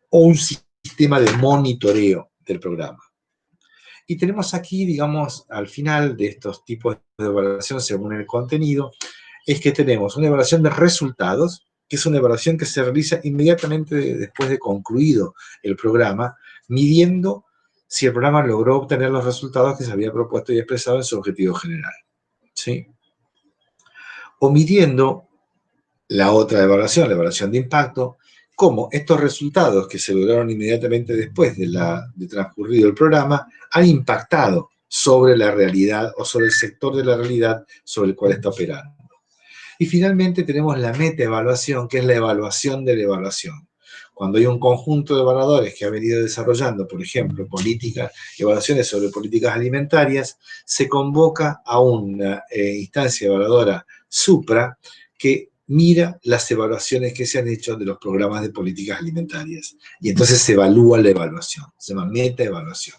o un sistema de monitoreo del programa. Y tenemos aquí, digamos, al final de estos tipos de evaluación según el contenido, es que tenemos una evaluación de resultados, que es una evaluación que se realiza inmediatamente después de concluido el programa, midiendo si el programa logró obtener los resultados que se había propuesto y expresado en su objetivo general, ¿sí? O midiendo la otra evaluación, la evaluación de impacto, cómo estos resultados que se lograron inmediatamente después de transcurrido el programa han impactado sobre la realidad o sobre el sector de la realidad sobre el cual está operando. Y finalmente tenemos la metaevaluación, que es la evaluación de la evaluación. Cuando hay un conjunto de evaluadores que ha venido desarrollando, por ejemplo, evaluaciones sobre políticas alimentarias, se convoca a una instancia evaluadora supra que mira las evaluaciones que se han hecho de los programas de políticas alimentarias. Y entonces se evalúa la evaluación, se llama metaevaluación.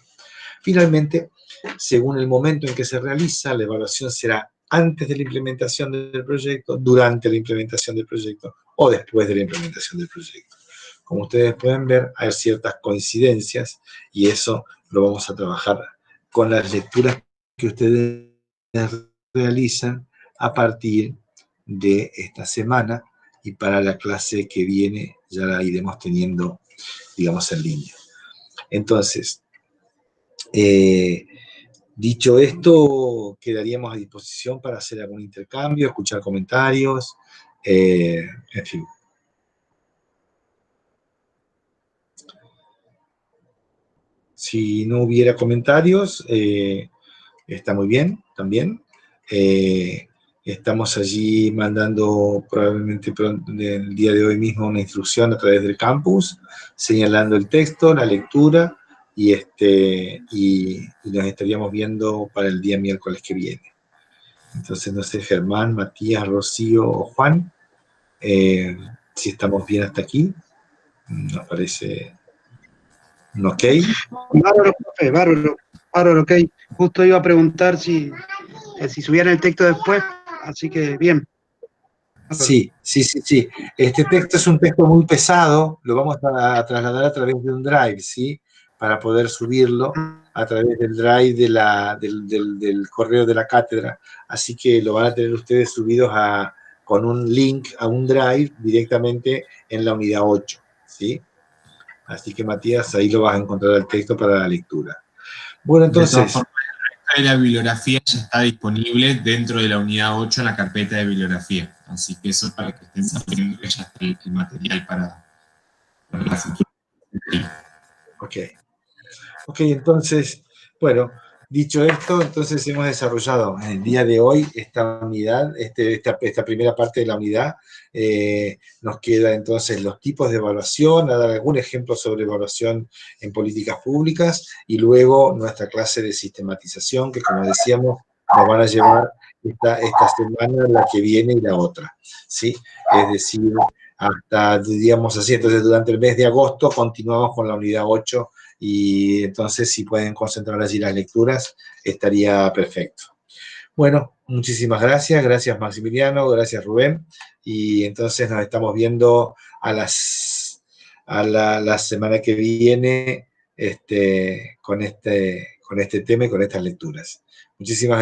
Finalmente, según el momento en que se realiza, la evaluación será antes de la implementación del proyecto, durante la implementación del proyecto o después de la implementación del proyecto. Como ustedes pueden ver, hay ciertas coincidencias y eso lo vamos a trabajar con las lecturas que ustedes realizan a partir de esta semana, y para la clase que viene ya la iremos teniendo, digamos, en línea. Entonces, dicho esto, quedaríamos a disposición para hacer algún intercambio, escuchar comentarios, en fin. Si no hubiera comentarios, está muy bien también. Estamos allí mandando probablemente el día de hoy mismo una instrucción a través del campus, señalando el texto, la lectura, y nos estaríamos viendo para el día miércoles que viene. Entonces, no sé, Germán, Matías, Rocío o Juan, si estamos bien hasta aquí, nos parece un ok. Bárbaro, profe, bárbaro, ok. Justo iba a preguntar si subieran el texto después, así que bien. Sí. Este texto es un texto muy pesado, lo vamos a trasladar a través de un drive, ¿sí? Para poder subirlo a través del drive del correo de la cátedra. Así que lo van a tener ustedes subidos con un link a un drive directamente en la unidad 8, ¿sí? Así que, Matías, ahí lo vas a encontrar el texto para la lectura. Bueno, entonces... De la bibliografía ya está disponible dentro de la unidad 8 en la carpeta de bibliografía. Así que eso para que estén sabiendo que ya está el material para la futura. Ok, entonces, bueno, dicho esto, entonces hemos desarrollado en el día de hoy esta unidad, esta primera parte de la unidad. Nos queda entonces los tipos de evaluación, a dar algún ejemplo sobre evaluación en políticas públicas, y luego nuestra clase de sistematización, que como decíamos, nos van a llevar esta semana, la que viene y la otra, ¿sí? Es decir, hasta, digamos así, entonces durante el mes de agosto continuamos con la unidad 8 y entonces si pueden concentrar allí las lecturas, estaría perfecto. Bueno, muchísimas gracias, gracias Maximiliano, gracias Rubén, y entonces nos estamos viendo a la semana que viene con este tema y con estas lecturas. Muchísimas gracias.